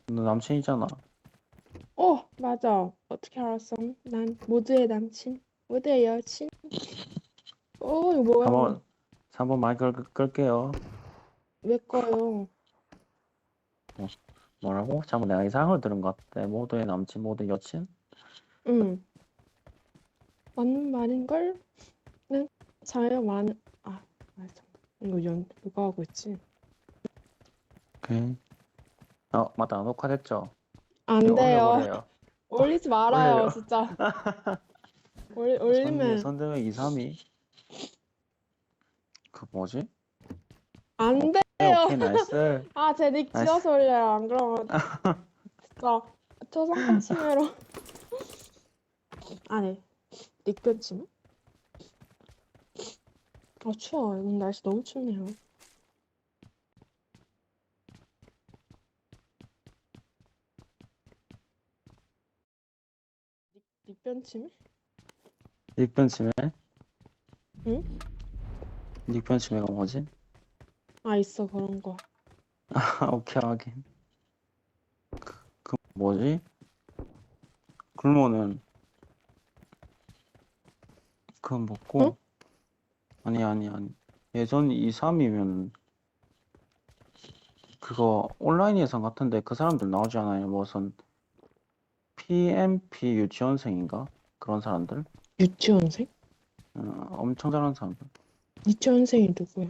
너 남친이잖아. 맞아. 어떻게 알았어? 난 모두의 남친, 모두의 여친. 이거 뭐야? 3번 마이크 끌게요. 왜 꺼요? 뭐라고? 잠깐 내가 이상한 걸 들은 것 같아. 모두의 남친, 모두의 여친? 응, 맞는 말인걸? 는 자유 많은, 맞아. 이거 누가 하고 있지? 오케이. 맞다. 녹화됐죠? 안 이거 돼요. 올려버려요. 올리지 말아요, 올려요. 진짜. 선대, 올리면 선대명 2, 3위. 그 뭐지? 안 오케이, 돼요. 오케이, 나이스. 제 닉 나이스. 지워서 올려요. 안 그러면 진짜 초상권 침해로. 아니, 닉변 침해? 추워. 오늘 날씨 너무 춥네요. 닉변 침해? 닉변침해? 응? 닉변침해가 뭐지? 있어, 그런 거. 오케이, 하긴. 그 뭐지? 굶으면 그거 응? 먹고 아니 예전 2, 3이면 그거 온라인 예선 같은데 그 사람들 나오지 않아요? 무슨 PMP 유치원생인가? 그런 사람들? 유치원생? 엄청 잘하는 사람들. 유치원생이 누구야?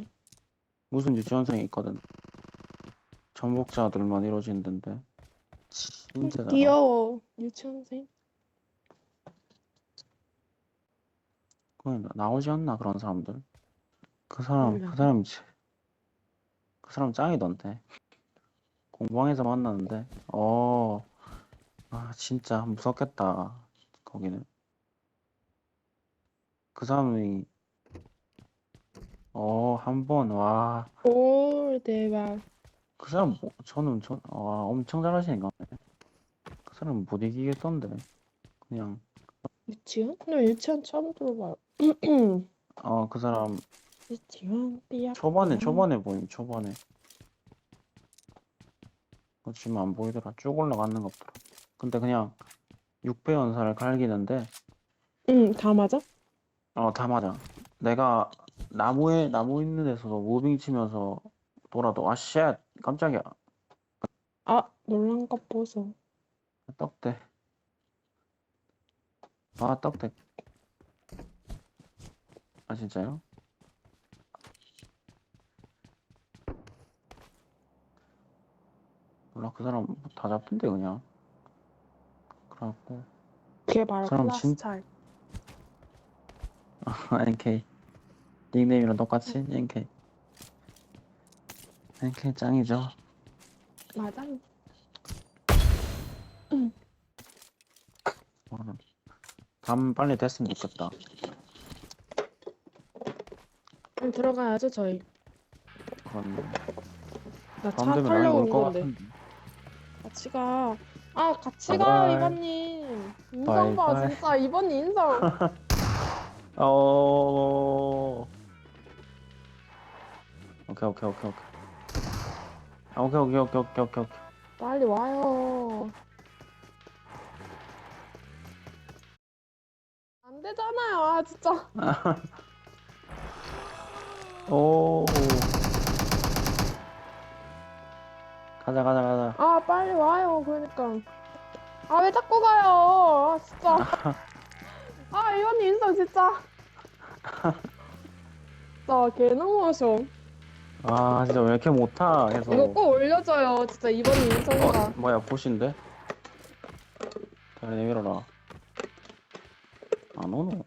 무슨 유치원생이 있거든. 전복자들만 이루어진던데 진짜 잘하. 귀여워. 유치원생? 그건 나오지 않나 그런 사람들. 그 몰라. 사람 짱이던데. 공방에서 만났는데 진짜 무섭겠다 거기는. 그 사람이 한 번 와. 오, 대박. 그 사람 엄청 잘하시는 거 같네. 그 사람 못 이기겠던데. 그냥 유치원? 나 유치원 처음 들어봐요. 그 사람 유치원 삐약. 초반에 보임. 초반에 지금 안 보이더라. 쭉 올라가는 것 같더라. 근데 그냥 6배 연사를 갈기는데 응, 다 맞아? 다 맞아. 내가 나무 있는 데서도 무빙 치면서 돌아도 쉣 깜짝이야. 놀란 것 보소. 떡대. 떡대. 진짜요? 몰라. 그 사람 다 잡던데 그냥. 그래갖고 그게 바로 그 사람 클라스 차이. NK 닉네임이랑 똑같이 NK 짱이죠. 맞아. 담 빨리 됐으면 좋겠다. 그럼 들어가야죠, 저희. 그런 나 차 밤 되면 라인 타려고 올 온 것 건데. 같은데. 같이 가. 같이 가요, 바이바이. 이번님. 인성 봐, 바이바이. 진짜. 이번님 인성. 오케이. 오케이. 빨리 와요. 안 되잖아요, 진짜. 오. 가자. 빨리 와요, 그러니까. 왜 자꾸 가요? 진짜. 이번님 인성 진짜. 진짜 개너무하셔. 진짜 왜 이렇게 못하 이거 해서. 꼭 올려줘요, 진짜 이번님 인성이가. 뭐야 보신데? 다리 내밀어라. 안 오노.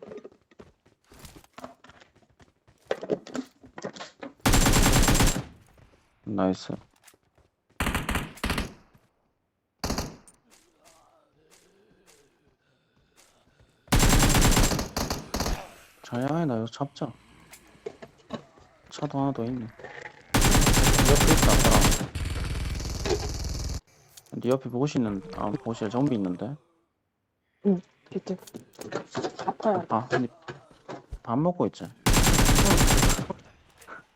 나이스. 자야해, 나 이거 잡자. 차도 하나 더 있네. 네 옆에 있다, 사람. 네 옆에 보실 좀비 있는데? 응, 비트. 아파요. 근데 밥 먹고 있지?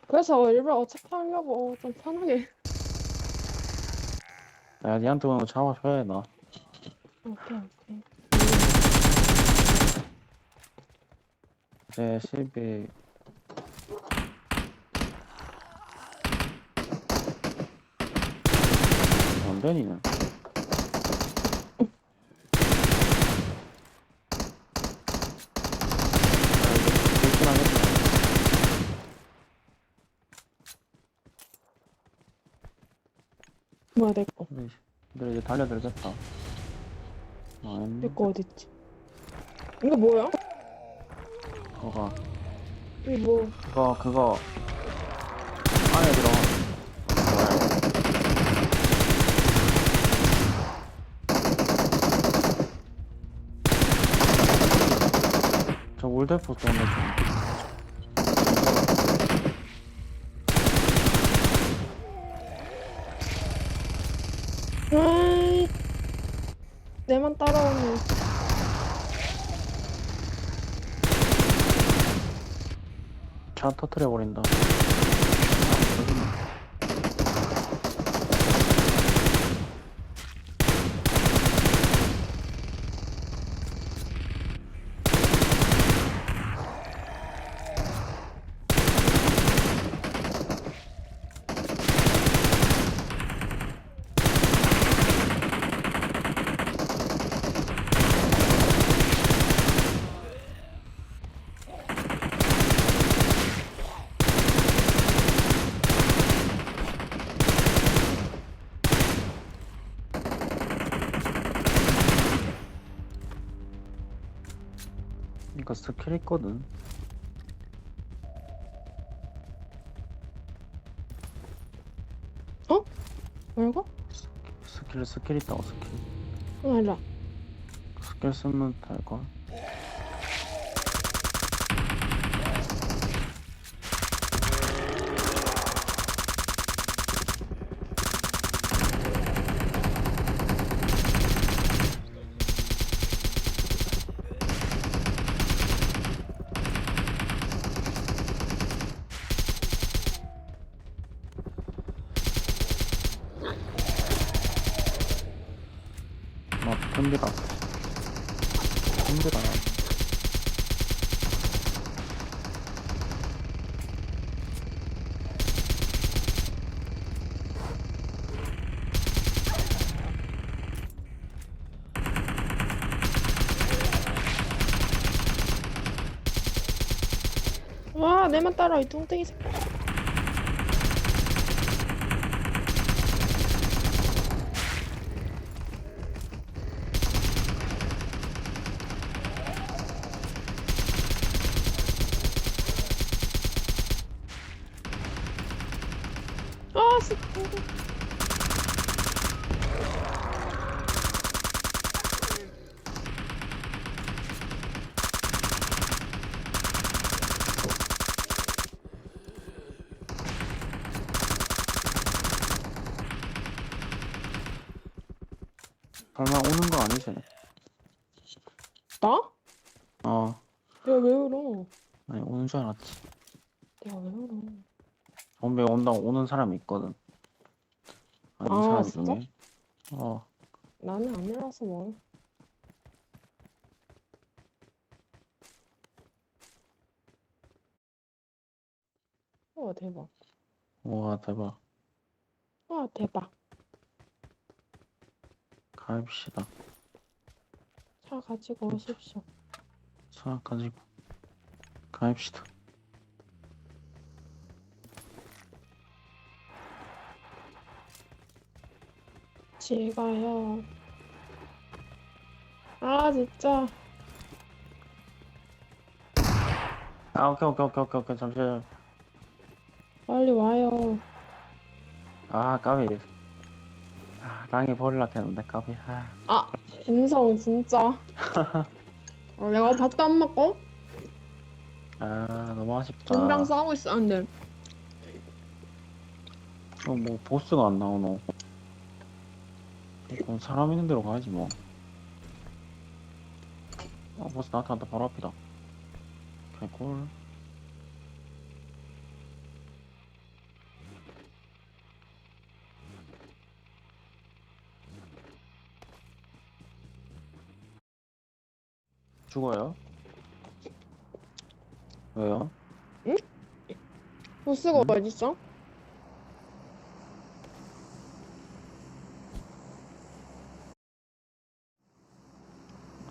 그래서 일부러 어차피 하려고 좀 편하게. 내가 니한테 오는 거 잡아줘야 해, 나. 오케이, 오케이. 이제 12. 원변이는. 불편하겠다. 뭐야, 내 거. 근데 이제 달려들겠다. 내 거 어딨지? 이거 뭐야? 그거가, 이거 뭐. 그거, 안에 들어가. 저 올대포 쏘는 좀. 아이, 내만 따라오네. 차 터트려버린다. 이거 스킬 있거든. 뭐라고? 스킬 있다고, 스킬. 알아. 스킬 쓰면 될걸. 덤비라. 덤비라. 와, 내만 따라와, 이 뚱땡이 새끼. 아, 씨. 설마 오는 거 아니지? 나? 어. 내가 왜 울어? 아니, 오는 줄 알았지. 내가 왜 울어? 좀비 온다고 오는 사람이 있거든. 아니, 이 아, 사람 진짜? 중에. 어. 나는 안 일어나서 뭐. 와, 대박. 우와, 대박. 와, 대박. 가입시다. 차 가지고 오십시오. 차 가지고. 가입시다. 지가요. 아, 진짜. 아, 오케이. 잠시만. 빨리 와요. 아, 까비. 아, 땅에 버리려 했는데, 까비. 아, 아, 인성, 진짜. 내가 밥도 안 먹고 너무 아쉽다. 쟤랑 싸우고 있었는데. 뭐, 보스가 안 나오노. 그럼 사람 있는 데로 가야지, 뭐. 보스 나한테 왔다, 바로 앞이다. 개꿀. 죽어요? 왜요? 보스가 응? 어딨어?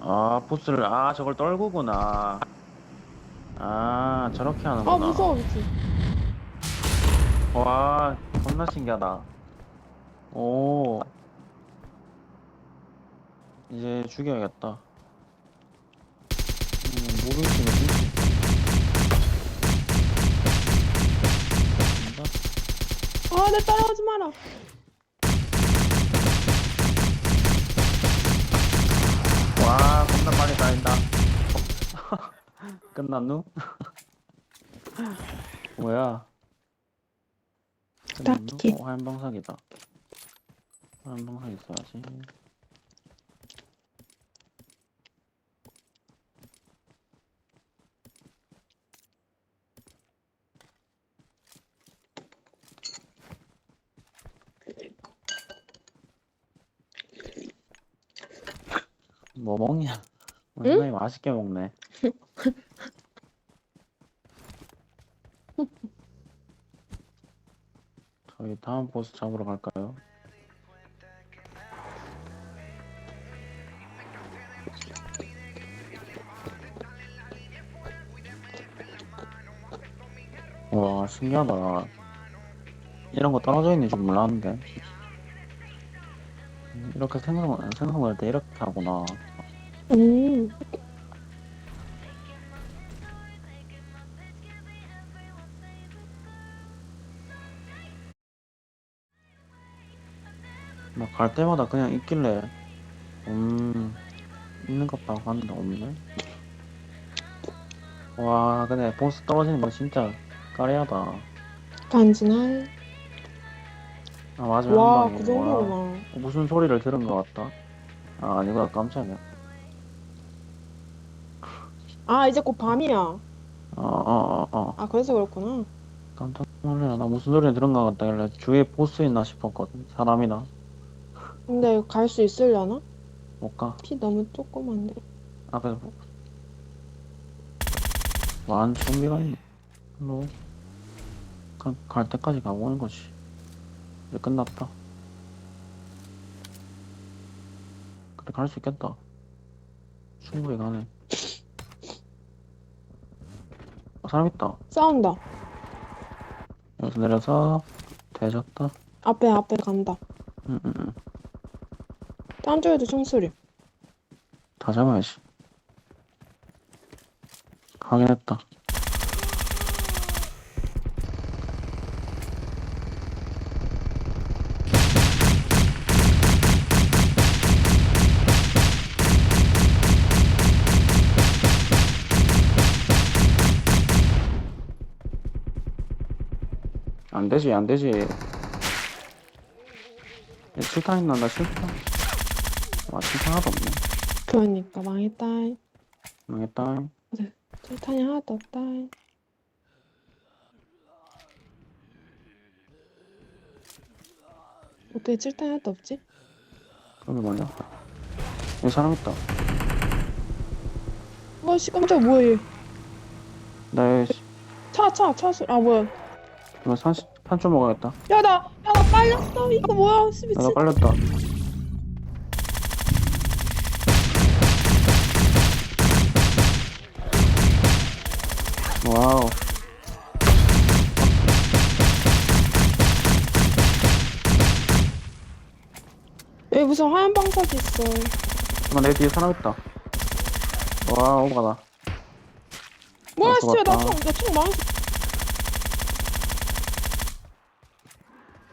아, 보스를, 아, 저걸 떨구구나. 아, 저렇게 아, 무서워, 하는구나. 미친. 와, 겁나 신기하다. 오, 이제 죽여야겠다. 무빙치는 진짜? 아, 내 따라오지 마라. 와, 겁나 빨리 달린다. 끝났누? 뭐야? 끝났누? 딱히. 화염방사기다. 화염방사기 있어야지. 뭐 먹냐? 응? 상당히 맛있게 먹네. 저희 다음 보스 잡으러 갈까요? 와, 신기하다. 이런 거 떨어져 있는 줄 몰랐는데. 이렇게 생성할 때 이렇게 하구나. 음. 나 갈 때마다 그냥 있길래, 있는 것 같다고 봤는데 없네. 와, 근데 보스 떨어지는 거 진짜 까리하다. 간지날. 아, 마지막 한 와, 방에, 그 와, 정도구나. 무슨 소리를 들은 것 같다. 아, 아니구나, 깜짝이야. 아, 이제 곧 밤이야. 어. 아, 그래서 그렇구나. 깜짝 놀래. 나 무슨 소리 들은 것 같다.길래 주위에 보스 있나 싶었거든. 사람이나. 근데 갈 수 있으려나? 못 가. 피 너무 조그만데. 앞에서 완 좀비가 있네. 뭐, 갈 때까지 가고 오는 거지. 이제 끝났다. 그래, 갈 수 있겠다. 충분히 가네. 사람 있다. 싸운다. 여기서 내려서, 대졌다. 앞에 간다. 응. 딴 쪽에도 총소리. 다 잡아야지. 확인했다. 안 되지, 안 되지. 얘 실탄 있나? 나 실탄? 아, 실탄 하나도 없네. 그러니까 망했다. 망했다. 실탄이 하나도 없다. 어떻게 실탄이 하나도 없지? 그게 뭐냐? 여기 사람 있다. 와, 씨, 깜짝 뭐야, 얘. 나 차 소리. 아, 뭐야. 이거 탄좀 먹어야겠다. 야, 나 빨렸어. 이거 뭐야, 씨, 야, 나 미친. 빨렸다. 와우. 여기 무슨 화염 방사기 있어. 내 뒤에 사람 있다. 와, 오바다. 뭐야, 씨, 죽었다. 나총 망했어.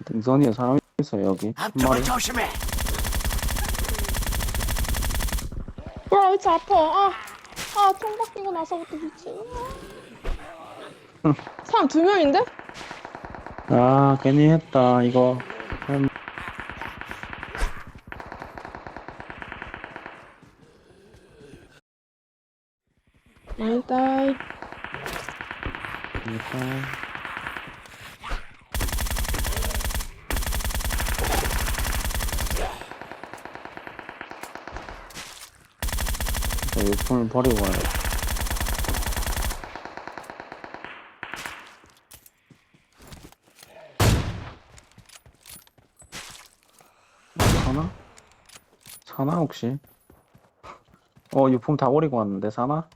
등선이에 사람 있어, 여기. 한 마리. 조심해. 뭐야, 왜 이렇게 아파. 총 바뀌고 나서부터 미친. 사람 2명인데? 아, 괜히 했다, 이거. 망했다. 일단, 유품을 버리고 와야 돼. 사나? 사나 혹시? 유품 다 버리고 왔는데 사나?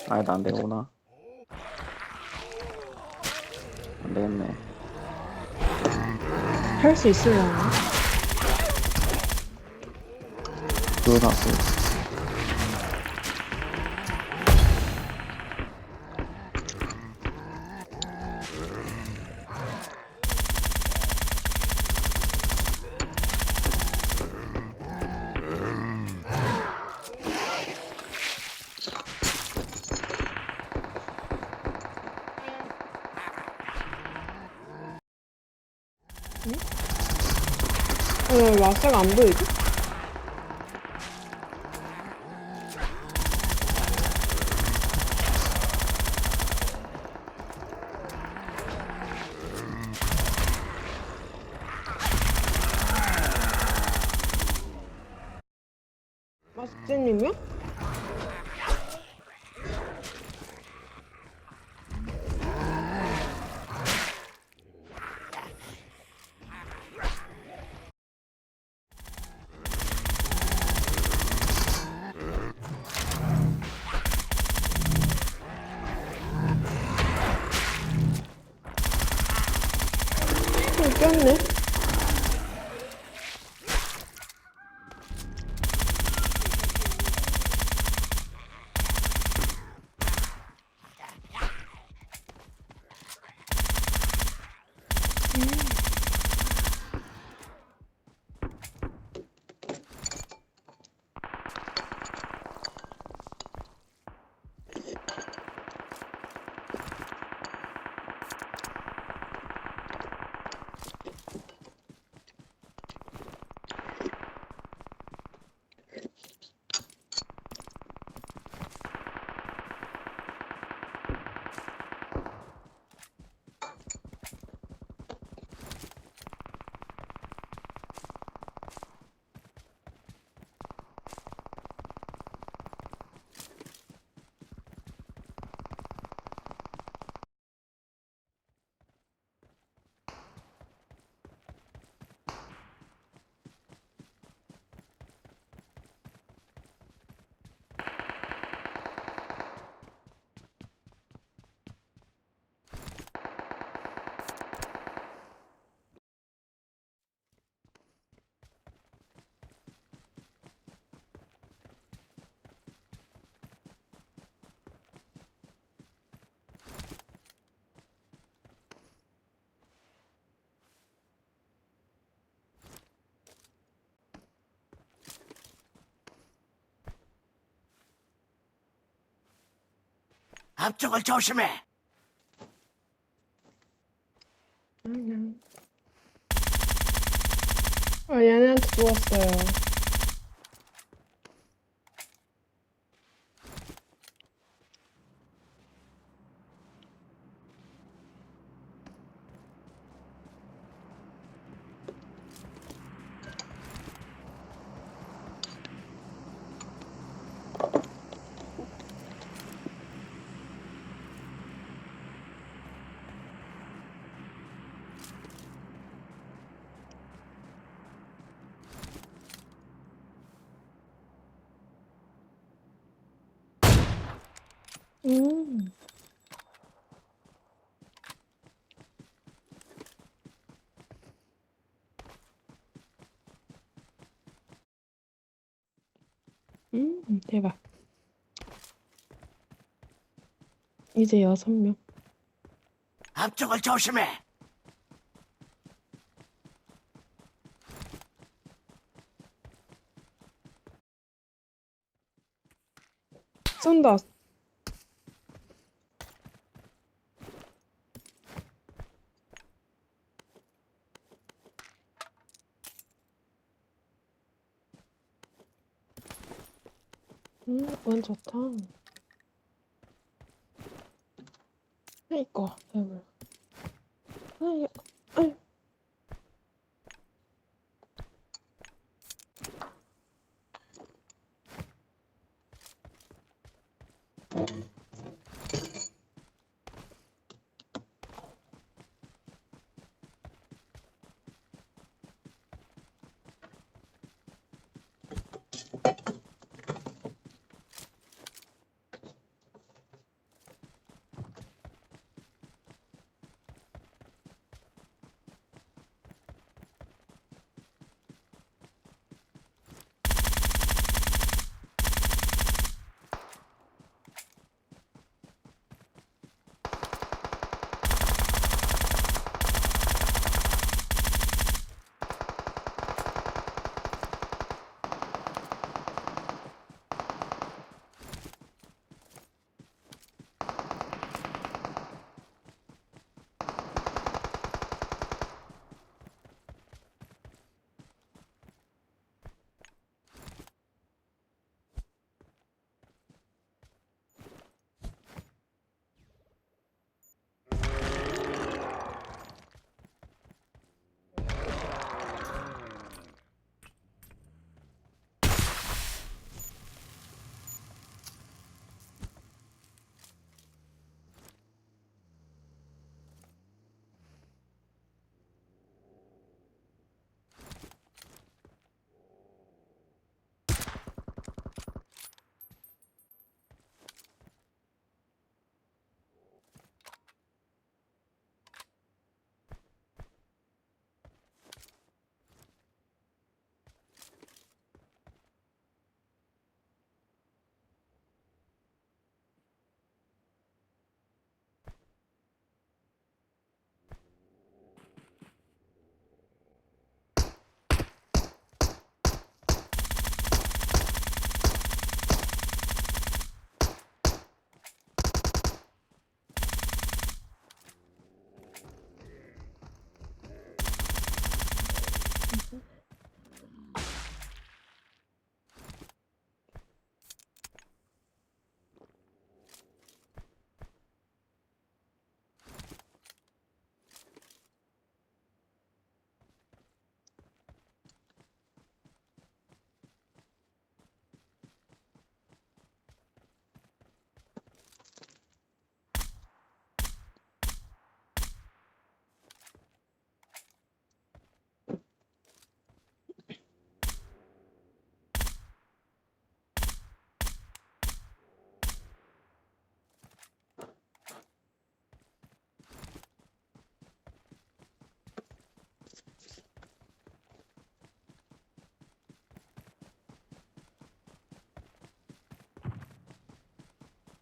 아니다 안 되구나. 안 되겠네. 할 수 있으려나? 그거 샀어. 왜 마스가 안 보이지? 마스님이요? 꼈네. 앞쪽을 조심해. 얘네한테 죽었어요. 음. 대박. 이제 6명. 앞쪽을 조심해. 쏜다. 원 좋다. 아이고, 배불러. 아이, 아이.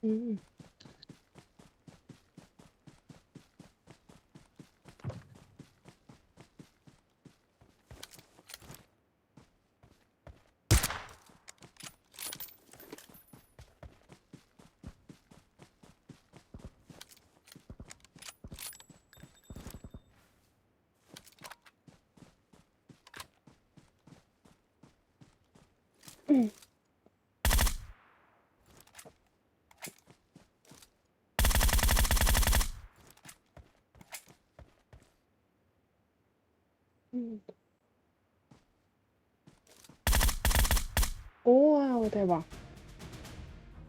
음. 음. 오, 대박.